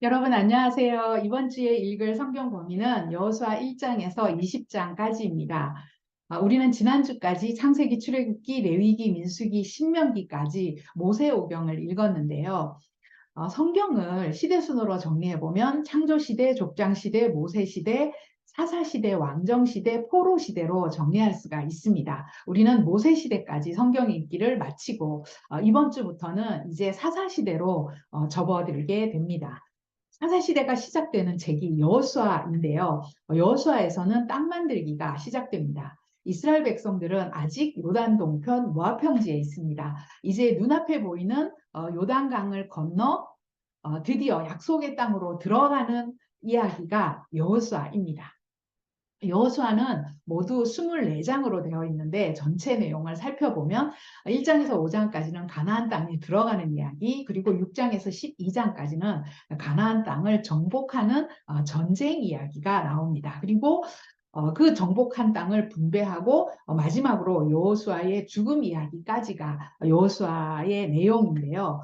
여러분 안녕하세요. 이번 주에 읽을 성경 범위는 여호수아 1장에서 20장까지입니다. 우리는 지난주까지 창세기, 출애굽기, 레위기, 민수기, 신명기까지 모세오경을 읽었는데요. 성경을 시대순으로 정리해보면 창조시대, 족장시대, 모세시대, 사사시대, 왕정시대, 포로시대로 정리할 수가 있습니다. 우리는 모세시대까지 성경 읽기를 마치고 이번 주부터는 이제 사사시대로 접어들게 됩니다. 사사시대가 시작되는 책이 여호수아인데요. 여호수아에서는 땅 만들기가 시작됩니다. 이스라엘 백성들은 아직 요단 동편 모압 평지에 있습니다. 이제 눈앞에 보이는 요단강을 건너 드디어 약속의 땅으로 들어가는 이야기가 여호수아입니다. 여호수아는 모두 24장으로 되어 있는데 전체 내용을 살펴보면 1장에서 5장까지는 가나안 땅에 들어가는 이야기, 그리고 6장에서 12장까지는 가나안 땅을 정복하는 전쟁 이야기가 나옵니다. 그리고 그 정복한 땅을 분배하고 마지막으로 여호수아의 죽음 이야기까지가 여호수아의 내용인데요.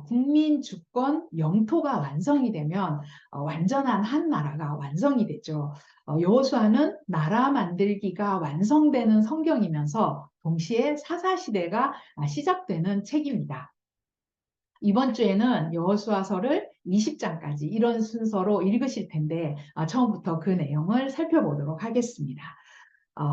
국민 주권 영토가 완성이 되면 완전한 한 나라가 완성이 되죠. 여호수아는 나라 만들기가 완성되는 성경이면서 동시에 사사시대가 시작되는 책입니다. 이번 주에는 여호수아서를 20장까지 이런 순서로 읽으실 텐데 처음부터 그 내용을 살펴보도록 하겠습니다.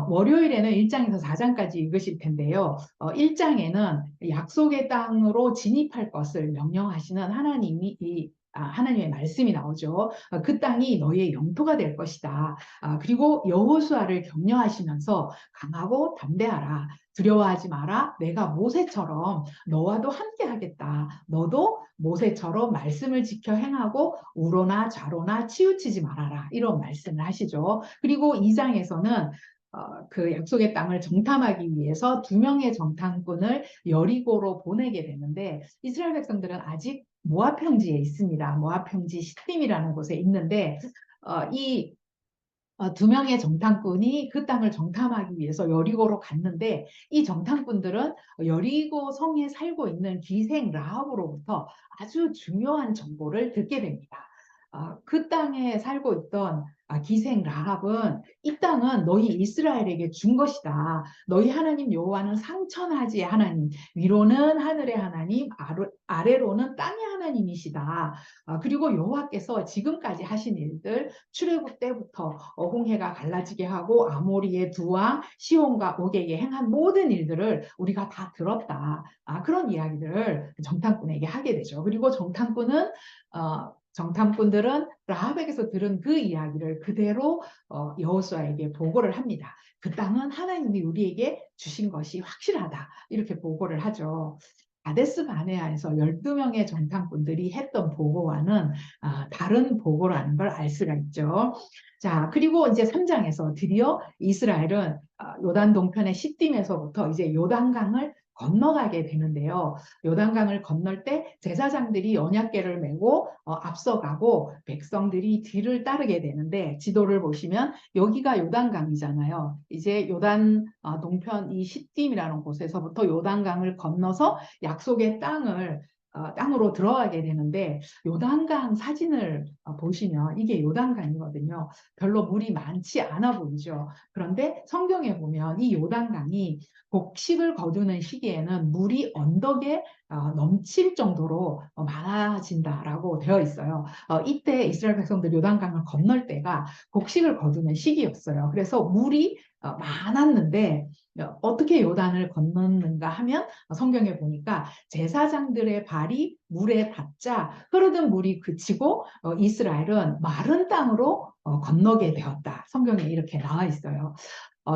월요일에는 1장에서 4장까지 읽으실 텐데요. 1장에는 약속의 땅으로 진입할 것을 명령하시는 하나님의 말씀이 나오죠. 그 땅이 너희의 영토가 될 것이다. 그리고 여호수아를 격려하시면서 강하고 담대하라. 두려워하지 마라. 내가 모세처럼 너와도 함께 하겠다. 너도 모세처럼 말씀을 지켜 행하고 우로나 좌로나 치우치지 말아라. 이런 말씀을 하시죠. 그리고 2장에서는 그 약속의 땅을 정탐하기 위해서 2명의 정탐꾼을 여리고로 보내게 되는데 이스라엘 백성들은 아직 모압 평지에 있습니다. 모압 평지 시딤이라는 곳에 있는데 이 2명의 정탐꾼이 그 땅을 정탐하기 위해서 여리고로 갔는데 이 정탐꾼들은 여리고 성에 살고 있는 기생 라합으로부터 아주 중요한 정보를 듣게 됩니다. 그 땅에 살고 있던 기생 라합은 이 땅은 너희 이스라엘에게 준 것이다. 너희 하나님 여호와는 상천하지의 하나님, 위로는 하늘의 하나님, 아래로는 땅의 하나님이시다. 그리고 여호와께서 지금까지 하신 일들, 출애굽 때부터 홍해가 갈라지게 하고 아모리의 두 왕 시온과 옥에게 행한 모든 일들을 우리가 다 들었다. 그런 이야기들을 정탐꾼에게 하게 되죠. 그리고 정탐꾼들은 라합에게서 들은 그 이야기를 그대로 여호수아에게 보고를 합니다. 그 땅은 하나님이 우리에게 주신 것이 확실하다. 이렇게 보고를 하죠. 가데스 바네아에서 12명의 정탐꾼들이 했던 보고와는 다른 보고라는 걸 알 수가 있죠. 자, 그리고 이제 3장에서 드디어 이스라엘은 요단 동편의 시딤에서부터 이제 요단강을 건너가게 되는데요. 요단강을 건널 때 제사장들이 언약궤를 메고 앞서가고 백성들이 뒤를 따르게 되는데 지도를 보시면 여기가 요단강이잖아요. 이제 요단 동편 이 시딤이라는 곳에서부터 요단강을 건너서 약속의 땅으로 들어가게 되는데 요단강 사진을 보시면 이게 요단강이거든요. 별로 물이 많지 않아 보이죠. 그런데 성경에 보면 이 요단강이 곡식을 거두는 시기에는 물이 언덕에 넘칠 정도로 많아진다라고 되어 있어요. 이때 이스라엘 백성들 요단강을 건널 때가 곡식을 거두는 시기였어요. 그래서 물이 많았는데 어떻게 요단을 건넜는가 하면 성경에 보니까 제사장들의 발이 물에 닿자 흐르던 물이 그치고 이스라엘은 마른 땅으로 건너게 되었다. 성경에 이렇게 나와 있어요.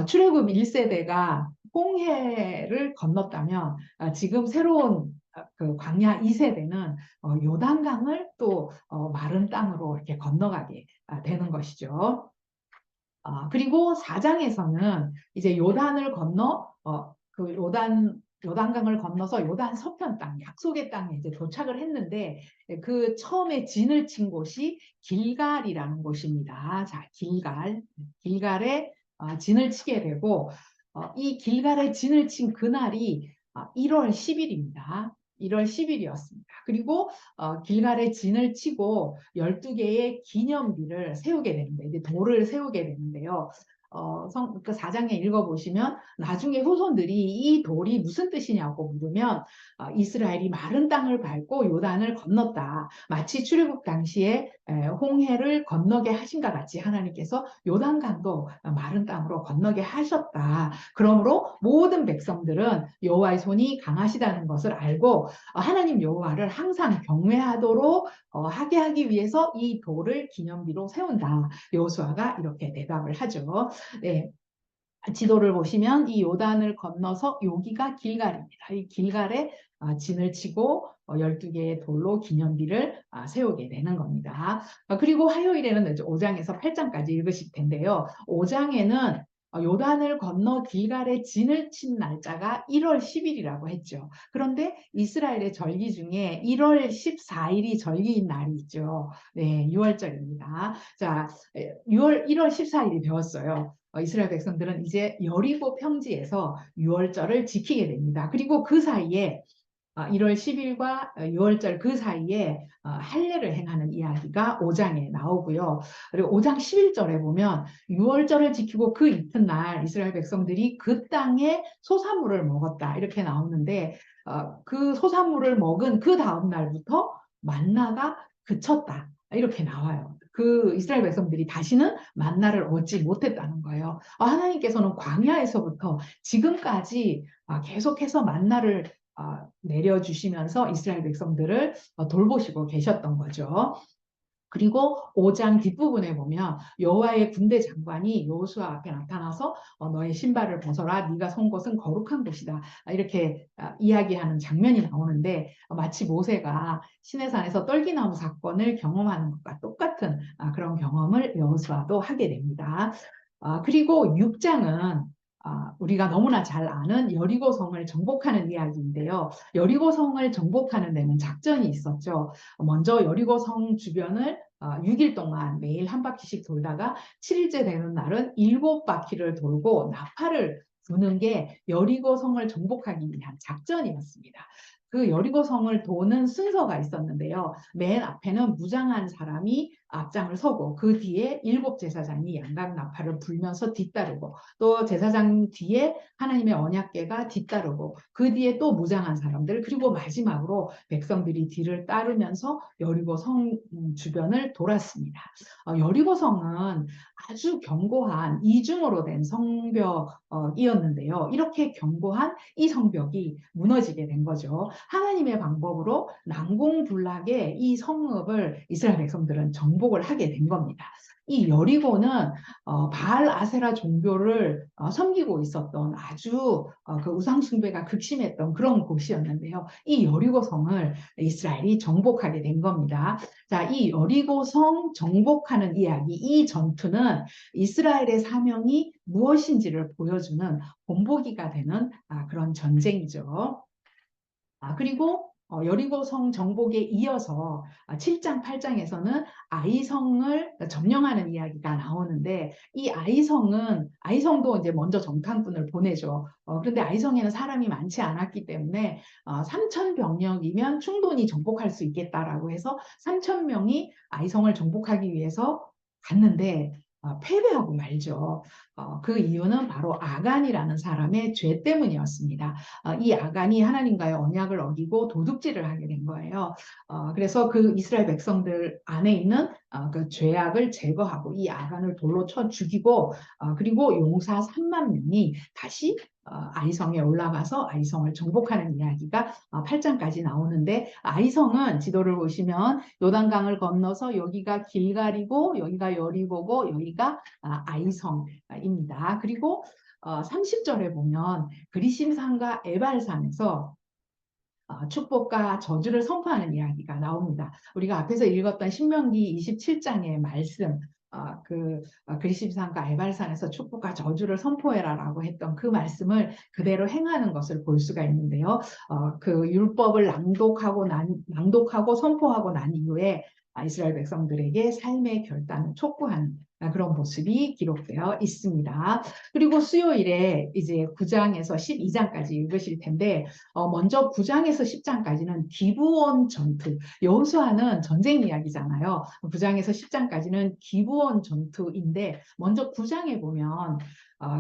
출애굽 1세대가 홍해를 건넜다면 지금 새로운 그 광야 2세대는 요단강을 또 마른 땅으로 이렇게 건너가게 되는 것이죠. 그리고 4장에서는 이제 요단을 건너 그 요단강을 건너서 요단 서편 땅, 약속의 땅에 이제 도착을 했는데 그 처음에 진을 친 곳이 길갈이라는 곳입니다. 자, 길갈에 진을 치게 되고 이 길갈에 진을 친 그날이 1월 10일입니다. 1월 10일이었습니다. 그리고 길갈에 진을 치고 12개의 기념비를 세우게 되는데, 이제 돌을 세우게 되는데요. 그 4장에 읽어보시면 나중에 후손들이 이 돌이 무슨 뜻이냐고 물으면 이스라엘이 마른 땅을 밟고 요단을 건넜다. 마치 출애굽 당시에 홍해를 건너게 하신것 같이 하나님께서 요단강도 마른 땅으로 건너게 하셨다. 그러므로 모든 백성들은 여호와의 손이 강하시다는 것을 알고 하나님 여호와를 항상 경외하도록 하게 하기 위해서 이 돌을 기념비로 세운다. 여호수아가 이렇게 대답을 하죠. 네. 지도를 보시면 이 요단을 건너서 여기가 길갈입니다. 이 길갈에 진을 치고 12개의 돌로 기념비를 세우게 되는 겁니다. 그리고 화요일에는 5장에서 8장까지 읽으실 텐데요. 5장에는 요단을 건너 길갈에 진을 친 날짜가 1월 10일이라고 했죠. 그런데 이스라엘의 절기 중에 1월 14일이 절기인 날이 있죠. 네, 6월절입니다. 자, 1월 14일이 되었어요. 이스라엘 백성들은 이제 여리고 평지에서 6월절을 지키게 됩니다. 그리고 그 사이에 1월 10일과 6월절 그 사이에 할례를 행하는 이야기가 5장에 나오고요. 그리고 5장 11절에 보면 6월절을 지키고 그 이튿날 이스라엘 백성들이 그 땅에 소사물을 먹었다 이렇게 나오는데 그 소사물을 먹은 그 다음 날부터 만나가 그쳤다 이렇게 나와요. 그 이스라엘 백성들이 다시는 만나를 얻지 못했다는 거예요. 하나님께서는 광야에서부터 지금까지 계속해서 만나를 내려주시면서 이스라엘 백성들을 돌보시고 계셨던 거죠. 그리고 5장 뒷부분에 보면 여호와의 군대 장관이 여호수아 앞에 나타나서 너의 신발을 벗어라. 네가 선 곳은 거룩한 곳이다. 이렇게 이야기하는 장면이 나오는데 마치 모세가 시내산에서 떨기나무 사건을 경험하는 것과 똑같은 그런 경험을 여호수아도 하게 됩니다. 그리고 6장은 우리가 너무나 잘 아는 여리고성을 정복하는 이야기인데요. 여리고성을 정복하는 데는 작전이 있었죠. 먼저 여리고성 주변을 6일 동안 매일 한 바퀴씩 돌다가 7일째 되는 날은 7바퀴를 돌고 나팔을 부는 게 여리고성을 정복하기 위한 작전이었습니다. 그 여리고성을 도는 순서가 있었는데요. 맨 앞에는 무장한 사람이 앞장을 서고 그 뒤에 7제사장이 양각 나팔을 불면서 뒤따르고 또 제사장 뒤에 하나님의 언약궤가 뒤따르고 그 뒤에 또 무장한 사람들 그리고 마지막으로 백성들이 뒤를 따르면서 여리고 성 주변을 돌았습니다. 여리고 성은 아주 견고한 이중으로 된 성벽이었는데요. 이렇게 견고한 이 성벽이 무너지게 된 거죠. 하나님의 방법으로 난공불락의 이 성읍을 이스라엘 백성들은 정복을 하게 된 겁니다. 이 여리고는 바알 아세라 종교를 섬기고 있었던 아주 그 우상 숭배가 극심했던 그런 곳이었는데요. 이 여리고 성을 이스라엘이 정복하게 된 겁니다. 자, 이 여리고 성 정복하는 이야기, 이 전투는 이스라엘의 사명이 무엇인지를 보여주는 본보기가 되는 그런 전쟁이죠. 그리고 여리고성 정복에 이어서 7장, 8장에서는 아이성을 점령하는 이야기가 나오는데 이 아이성도 이제 먼저 정탐꾼을 보내죠. 그런데 아이성에는 사람이 많지 않았기 때문에 3천 병력이면 충분히 정복할 수 있겠다라고 해서 3천 명이 아이성을 정복하기 위해서 갔는데 패배하고 말죠. 그 이유는 바로 아간이라는 사람의 죄 때문이었습니다. 이 아간이 하나님과의 언약을 어기고 도둑질을 하게 된 거예요. 그래서 그 이스라엘 백성들 안에 있는 그 죄악을 제거하고 이 아간을 돌로 쳐 죽이고 그리고 용사 3만 명이 다시 아이성에 올라가서 아이성을 정복하는 이야기가 8장까지 나오는데 아이성은 지도를 보시면 요단강을 건너서 여기가 길갈이고 여기가 여리고고 여기가 아이성입니다. 그리고 30절에 보면 그리심산과 에발산에서 축복과 저주를 선포하는 이야기가 나옵니다. 우리가 앞에서 읽었던 신명기 27장의 말씀, 그리심산과 에발산에서 축복과 저주를 선포해라라고 했던 그 말씀을 그대로 행하는 것을 볼 수가 있는데요. 그 율법을 낭독하고 선포하고 난 이후에 이스라엘 백성들에게 삶의 결단을 촉구하는 그런 모습이 기록되어 있습니다. 그리고 수요일에 이제 9장에서 12장까지 읽으실 텐데 먼저 9장에서 10장까지는 기브온 전투, 여호수아는 전쟁 이야기잖아요. 9장에서 10장까지는 기브온 전투인데 먼저 9장에 보면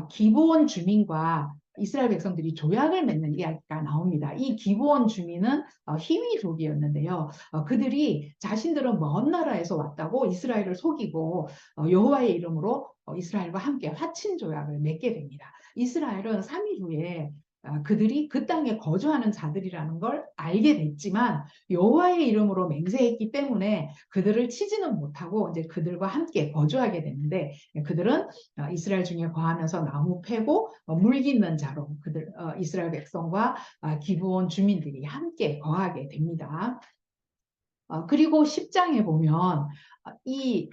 기브온 주민과 이스라엘 백성들이 조약을 맺는 이야기가 나옵니다. 이 기브온 주민은 히위족이었는데요. 그들이 자신들은 먼 나라에서 왔다고 이스라엘을 속이고 여호와의 이름으로 이스라엘과 함께 화친 조약을 맺게 됩니다. 이스라엘은 3일 후에 그들이 그 땅에 거주하는 자들이라는 걸 알게 됐지만 여호와의 이름으로 맹세했기 때문에 그들을 치지는 못하고 이제 그들과 함께 거주하게 되는데 그들은 이스라엘 중에 거하면서 나무 패고 물 깃는 자로 그들 이스라엘 백성과 기브온 주민들이 함께 거하게 됩니다. 그리고 10장에 보면 이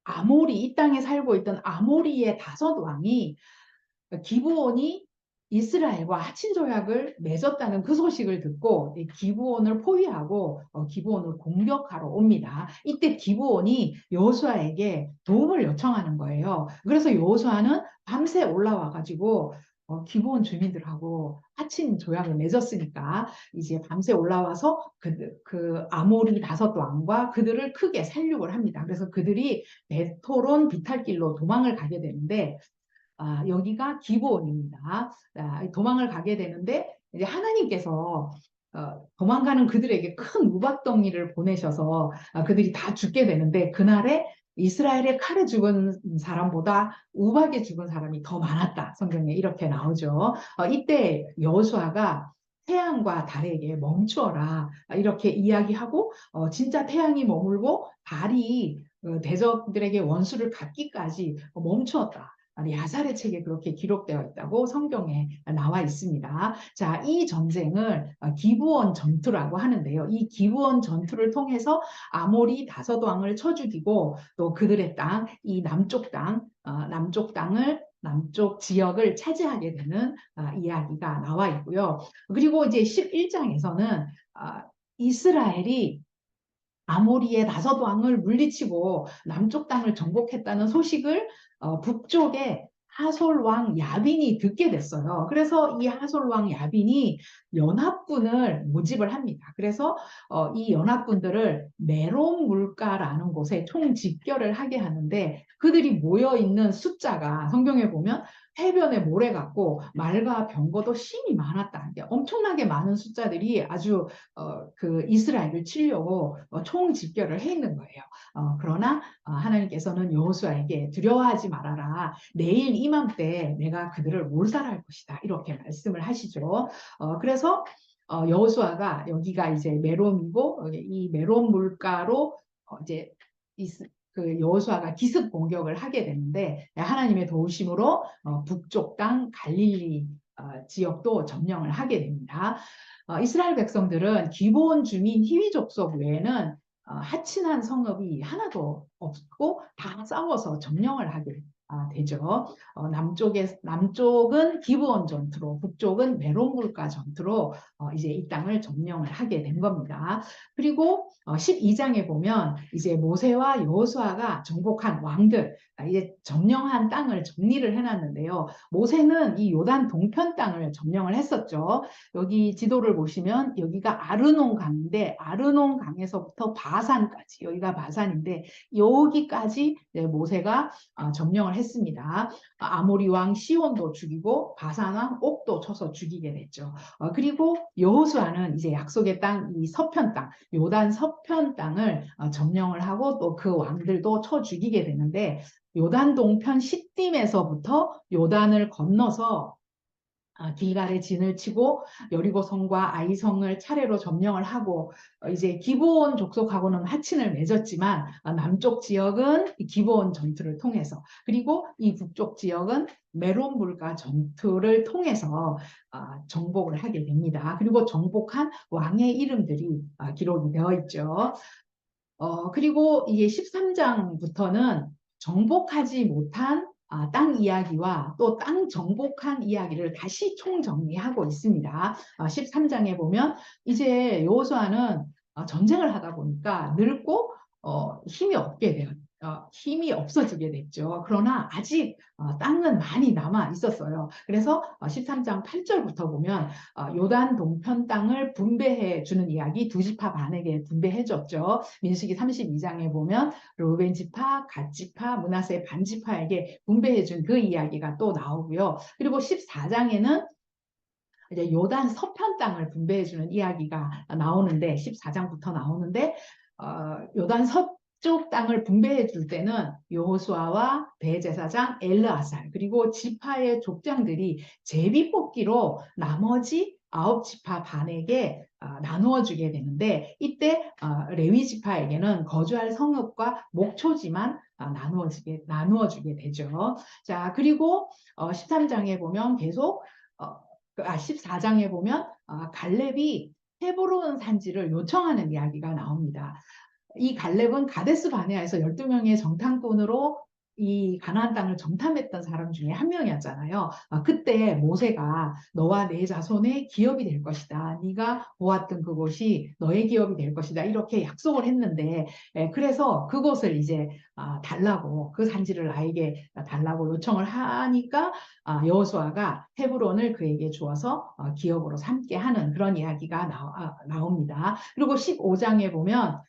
아모리, 이 땅에 살고 있던 아모리의 5왕이 기브온이 이스라엘과 하친 조약을 맺었다는 그 소식을 듣고 기브온을 포위하고 기브온을 공격하러 옵니다. 이때 기브온이 여호수아에게 도움을 요청하는 거예요. 그래서 여호수아는 밤새 올라와 가지고 기브온 주민들하고 하친 조약을 맺었으니까 이제 밤새 올라와서 그 아모리 5왕과 그들을 크게 살육을 합니다. 그래서 그들이 베토론 비탈길로 도망을 가게 되는데 여기가 기브온입니다. 도망을 가게 되는데 이제 하나님께서 도망가는 그들에게 큰 우박덩이를 보내셔서 그들이 다 죽게 되는데 그날에 이스라엘의 칼에 죽은 사람보다 우박에 죽은 사람이 더 많았다. 성경에 이렇게 나오죠. 이때 여호수아가 태양과 달에게 멈추어라 이렇게 이야기하고 진짜 태양이 머물고 달이 대적들에게 원수를 갚기까지 멈추었다. 야살의 책에 그렇게 기록되어 있다고 성경에 나와 있습니다. 자, 이 전쟁을 기브온 전투라고 하는데요. 이 기브온 전투를 통해서 아모리 5왕을 쳐 죽이고 또 그들의 땅, 이 남쪽 남쪽 지역을 차지하게 되는 이야기가 나와 있고요. 그리고 이제 11장에서는 이스라엘이 아모리의 5왕을 물리치고 남쪽 땅을 정복했다는 소식을 북쪽의 하솔왕 야빈이 듣게 됐어요. 그래서 이 하솔왕 야빈이 연합군을 모집을 합니다. 그래서 이 연합군들을 메론 물가라는 곳에 총집결을 하게 하는데 그들이 모여 있는 숫자가 성경에 보면 해변의 모래 같고 말과 병거도 심이 많았다. 엄청나게 많은 숫자들이 아주 그 이스라엘을 치려고 총집결을 해 있는 거예요. 그러나 하나님께서는 여호수아에게 두려워하지 말아라. 내일 이맘때 내가 그들을 몰살할 것이다. 이렇게 말씀을 하시죠. 그래서 여호수아가 여기가 이제 메론이고 이 메론 물가로 이제 그 여호수아가 기습 공격을 하게 되는데 하나님의 도우심으로 북쪽 땅 갈릴리 지역도 점령을 하게 됩니다. 이스라엘 백성들은 기브온 주민 히위 족속 외에는 하친한 성읍이 하나도 없고 다 싸워서 점령을 하게 되죠. 남쪽은 기브온 전투로, 북쪽은 메론 물가 전투로 이제 이 땅을 점령을 하게 된 겁니다. 그리고 12장에 보면 이제 모세와 여호수아가 정복한 왕들, 이제 점령한 땅을 정리를 해놨는데요. 모세는 이 요단 동편 땅을 점령을 했었죠. 여기 지도를 보시면 여기가 아르논 강인데 아르논 강에서부터 바산까지 여기가 바산인데 여기까지 모세가 점령을 했습니다. 아모리 왕 시온도 죽이고 바산 왕 옥도 쳐서 죽이게 됐죠. 그리고 여호수아는 이제 약속의 땅 이 서편 땅 요단 서편 땅을 점령을 하고 또 그 왕들도 쳐 죽이게 되는데 요단 동편 시딤에서부터 요단을 건너서 길갈에 진을 치고 여리고성과 아이성을 차례로 점령을 하고 이제 기브온 족속하고는 하친을 맺었지만 남쪽 지역은 기브온 전투를 통해서 그리고 이 북쪽 지역은 메론 물가 전투를 통해서 정복을 하게 됩니다. 그리고 정복한 왕의 이름들이 기록이 되어 있죠. 그리고 이게 13장부터는 정복하지 못한 땅 이야기와 또 땅 정복한 이야기를 다시 총정리하고 있습니다. 13장에 보면 이제 여호수아는 전쟁을 하다 보니까 늙고 힘이 없게 돼요. 힘이 없어지게 됐죠. 그러나 아직 땅은 많이 남아 있었어요. 그래서 13장 8절부터 보면 요단 동편 땅을 분배해 주는 이야기 두 지파 반에게 분배해 줬죠. 민수기 32장에 보면 르우벤 지파, 갓 지파, 므낫세 반 지파에게 분배해 준 그 이야기가 또 나오고요. 그리고 14장에는 이제 요단 서편 땅을 분배해 주는 이야기가 나오는데 14장부터 나오는데 요단 서쪽 땅을 분배해 줄 때는 여호수아와 대제사장 엘르아살 그리고 지파의 족장들이 제비뽑기로 나머지 9지파 반에게 나누어 주게 되는데 이때 레위 지파에게는 거주할 성읍과 목초지만 나누어 주게 되죠. 자, 그리고 13장에 보면 계속 14장에 보면 갈렙이 헤브론 산지를 요청하는 이야기가 나옵니다. 이 갈렙은 가데스 바네아에서 12명의 정탐꾼으로 이 가나안 땅을 정탐했던 사람 중에 한 명이었잖아요. 그때 모세가 너와 내 자손의 기업이 될 것이다. 네가 보았던 그곳이 너의 기업이 될 것이다. 이렇게 약속을 했는데 그래서 그곳을 이제 달라고 그 산지를 나에게 달라고 요청을 하니까 여호수아가 헤브론을 그에게 주어서 기업으로 삼게 하는 그런 이야기가 나옵니다. 그리고 15장에 보면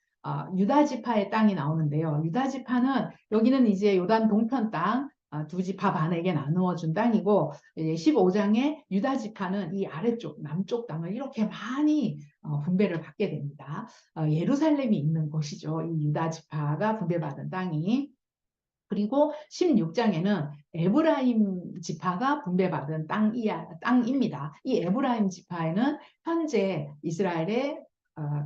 유다 지파의 땅이 나오는데요. 유다 지파는 여기는 이제 요단 동편 땅 두 지파 반에게 나누어 준 땅이고 이제 15장에 유다 지파는 이 아래쪽 남쪽 땅을 이렇게 많이 분배를 받게 됩니다. 예루살렘이 있는 곳이죠. 이 유다 지파가 분배받은 땅이. 그리고 16장에는 에브라임 지파가 분배받은 땅입니다. 이 에브라임 지파에는 현재 이스라엘의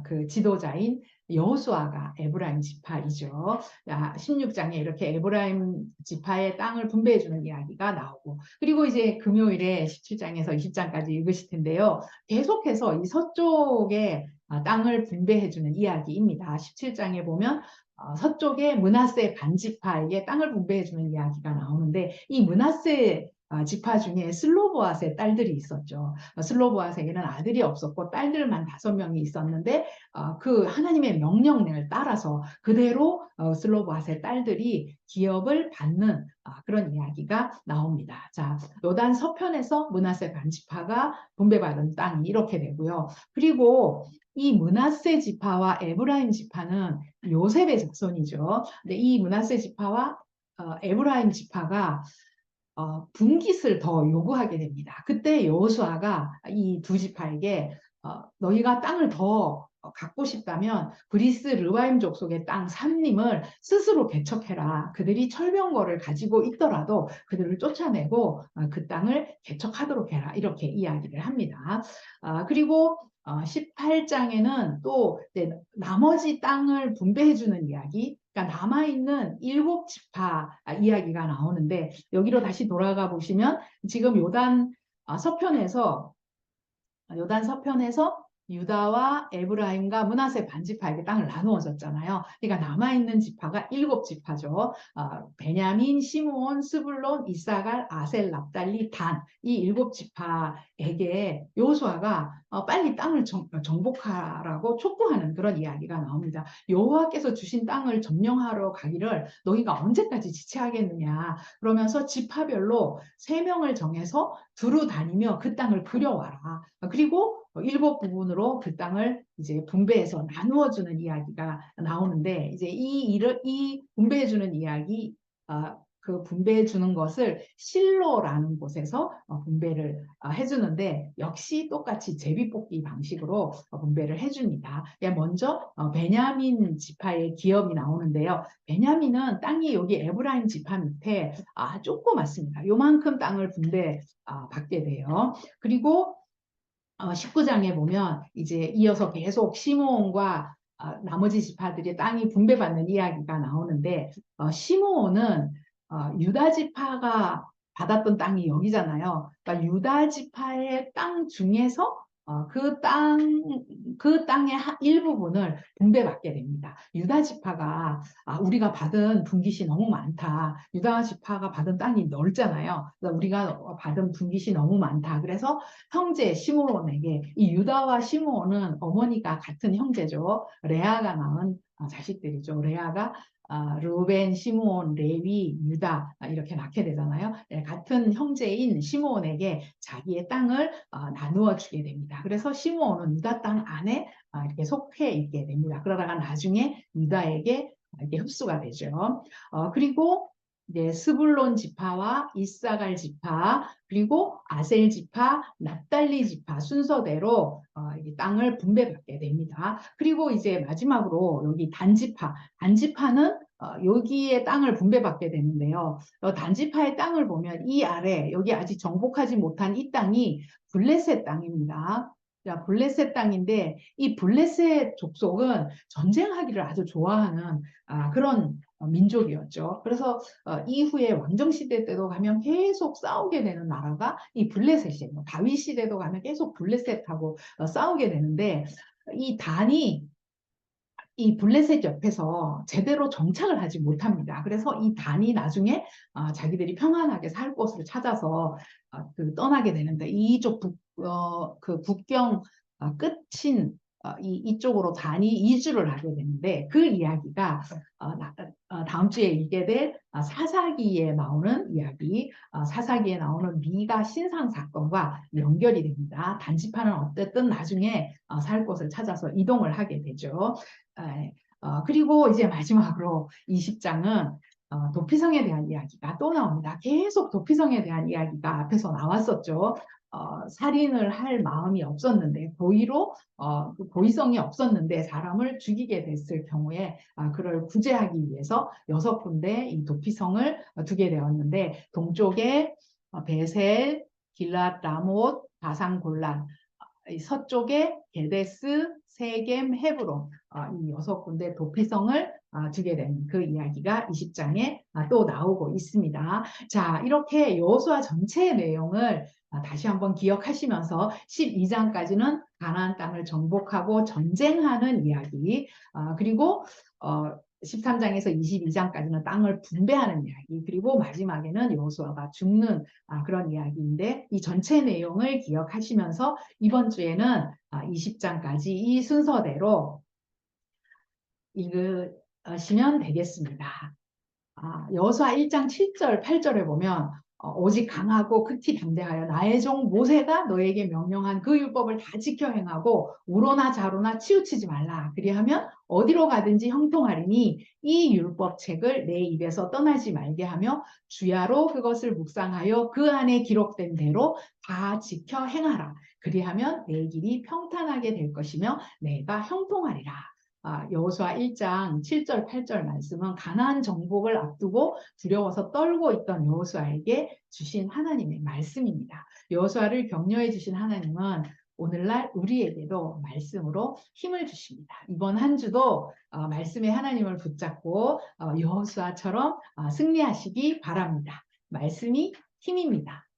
그 지도자인 여호수아가 에브라임 지파이죠. 16장에 이렇게 에브라임 지파의 땅을 분배해 주는 이야기가 나오고 그리고 이제 금요일에 17장에서 20장까지 읽으실 텐데요. 계속해서 이 서쪽에 땅을 분배해 주는 이야기입니다. 17장에 보면 서쪽에 므낫세 반지파에게 땅을 분배해 주는 이야기가 나오는데 이 므낫세 지파 중에 슬로보앗의 딸들이 있었죠. 슬로보앗에게는 아들이 없었고 딸들만 5명이 있었는데 그 하나님의 명령을 따라서 그대로 슬로보앗의 딸들이 기업을 받는 그런 이야기가 나옵니다. 자, 요단 서편에서 므낫세 반지파가 분배받은 땅이 이렇게 되고요. 그리고 이 므낫세 지파와 에브라임 지파는 요셉의 자손이죠. 근데 이 므낫세 지파와 에브라임 지파가 분깃을 더 요구하게 됩니다. 그때 여호수아가 이 두 지파에게 너희가 땅을 더 갖고 싶다면 브리스 르바임 족속의 땅 산림을 스스로 개척해라. 그들이 철병거를 가지고 있더라도 그들을 쫓아내고 그 땅을 개척하도록 해라. 이렇게 이야기를 합니다. 그리고 18장에는 또 나머지 땅을 분배해주는 이야기, 그러니까 남아있는 7지파 이야기가 나오는데 여기로 다시 돌아가 보시면 지금 서편에서 요단 서편에서 유다와 에브라임과 므낫세 반지파에게 땅을 나누어 줬잖아요. 그러니까 남아있는 지파가 7지파죠. 베냐민, 시므온, 스불론, 이사갈, 아셀, 납달리, 단 이 7지파에게 여호수아가 빨리 땅을 정복하라고 촉구하는 그런 이야기가 나옵니다. 여호와께서 주신 땅을 점령하러 가기를 너희가 언제까지 지체하겠느냐. 그러면서 지파별로 3명을 정해서 두루 다니며 그 땅을 그려와라. 그리고 7부분으로 그 땅을 이제 분배해서 나누어 주는 이야기가 나오는데 이제 이 분배해 주는 이야기 그 분배해 주는 것을 실로라는 곳에서 분배를 해주는데 역시 똑같이 제비뽑기 방식으로 분배를 해줍니다. 먼저 베냐민 지파의 기업이 나오는데요. 베냐민은 땅이 여기 에브라임 지파 밑에 조그맣습니다. 요만큼 땅을 분배 받게 돼요. 그리고 19장에 보면 이제 이어서 계속 시므온과 나머지 지파들의 땅이 분배받는 이야기가 나오는데 시므온은 유다 지파가 받았던 땅이 여기잖아요. 그러니까 유다 지파의 땅 중에서 그 땅의 일부분을 분배받게 됩니다. 유다 지파가 우리가 받은 분깃이 너무 많다. 유다 지파가 받은 땅이 넓잖아요. 그래서 우리가 받은 분깃이 너무 많다. 그래서 형제 시므온에게 이 유다와 시므온은 어머니가 같은 형제죠. 레아가 낳은 자식들이죠. 레아가 르벤, 시므온, 레위, 유다 이렇게 낳게 되잖아요. 같은 형제인 시므온에게 자기의 땅을 나누어 주게 됩니다. 그래서 시므온은 유다 땅 안에 이렇게 속해 있게 됩니다. 그러다가 나중에 유다에게 이렇게 흡수가 되죠. 그리고 이제 스불론 지파와 이사갈 지파 그리고 아셀 지파, 납달리 지파 순서대로 이 땅을 분배받게 됩니다. 그리고 이제 마지막으로 여기 단지파는 여기에 땅을 분배받게 되는데요. 단지파의 땅을 보면 이 아래 여기 아직 정복하지 못한 이 땅이 블레셋 땅입니다. 자, 블레셋 땅인데 이 블레셋 족속은 전쟁하기를 아주 좋아하는 그런 민족이었죠. 그래서 이후에 왕정 시대 때도 가면 계속 싸우게 되는 나라가 이 블레셋이에요. 다윗 시대도 가면 계속 블레셋하고 싸우게 되는데 이 단이 이 블레셋 옆에서 제대로 정착을 하지 못합니다. 그래서 이 단이 나중에 자기들이 평안하게 살 곳을 찾아서 떠나게 되는데 이쪽 그 국경 끝인 이쪽으로 단이 이주를 하게 되는데 그 이야기가 다음 주에 읽게 될 사사기에 나오는 이야기, 사사기에 나오는 미가 신상 사건과 연결이 됩니다. 단지파는 어쨌든 나중에 살 곳을 찾아서 이동을 하게 되죠. 그리고 이제 마지막으로 20장은 도피성에 대한 이야기가 또 나옵니다. 계속 도피성에 대한 이야기가 앞에서 나왔었죠. 살인을 할 마음이 없었는데 고의로 그 고의성이 없었는데 사람을 죽이게 됐을 경우에 그를 구제하기 위해서 6군데 이 도피성을 두게 되었는데 동쪽에 베셀, 길랏 라못, 바산 골란 서쪽에 게데스, 세겜, 헤브론 이 6군데 도피성을 두게 된 그 이야기가 20장에 또 나오고 있습니다. 자, 이렇게 여호수아 전체의 내용을 다시 한번 기억하시면서 12장까지는 가나안 땅을 정복하고 전쟁하는 이야기 그리고 13장에서 22장까지는 땅을 분배하는 이야기 그리고 마지막에는 여호수아가 죽는 그런 이야기인데 이 전체 내용을 기억하시면서 이번 주에는 20장까지 이 순서대로 읽으시면 되겠습니다. 여호수아 1장 7절, 8절에 보면 오직 강하고 극히 담대하여 나의 종 모세가 너에게 명령한 그 율법을 다 지켜 행하고 우로나 좌로나 치우치지 말라. 그리하면 어디로 가든지 형통하리니 이 율법책을 내 입에서 떠나지 말게 하며 주야로 그것을 묵상하여 그 안에 기록된 대로 다 지켜 행하라. 그리하면 내 길이 평탄하게 될 것이며 내가 형통하리라. 여호수아 1장 7절 8절 말씀은 가나안 정복을 앞두고 두려워서 떨고 있던 여호수아에게 주신 하나님의 말씀입니다. 여호수아를 격려해 주신 하나님은 오늘날 우리에게도 말씀으로 힘을 주십니다. 이번 한 주도 말씀의 하나님을 붙잡고 여호수아처럼 승리하시기 바랍니다. 말씀이 힘입니다.